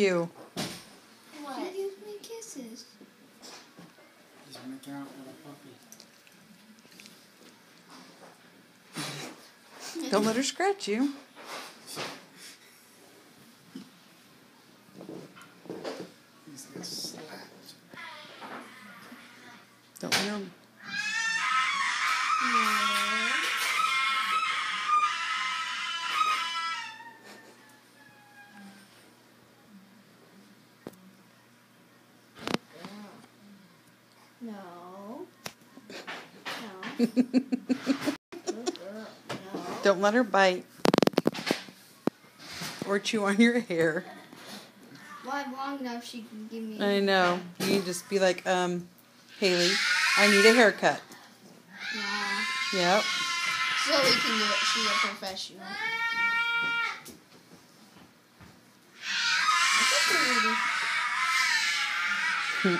You. What? She gives me kisses. He's making out with a puppy. Don't let her scratch you. He's got slapped. Don't let her. No. Don't let her bite or chew on your hair. Well, I'm long enough she can give me I know. You can just be like, Haley, I need a haircut. Nah. Yep. Zoe can do it. She's a professional. I think we're ready.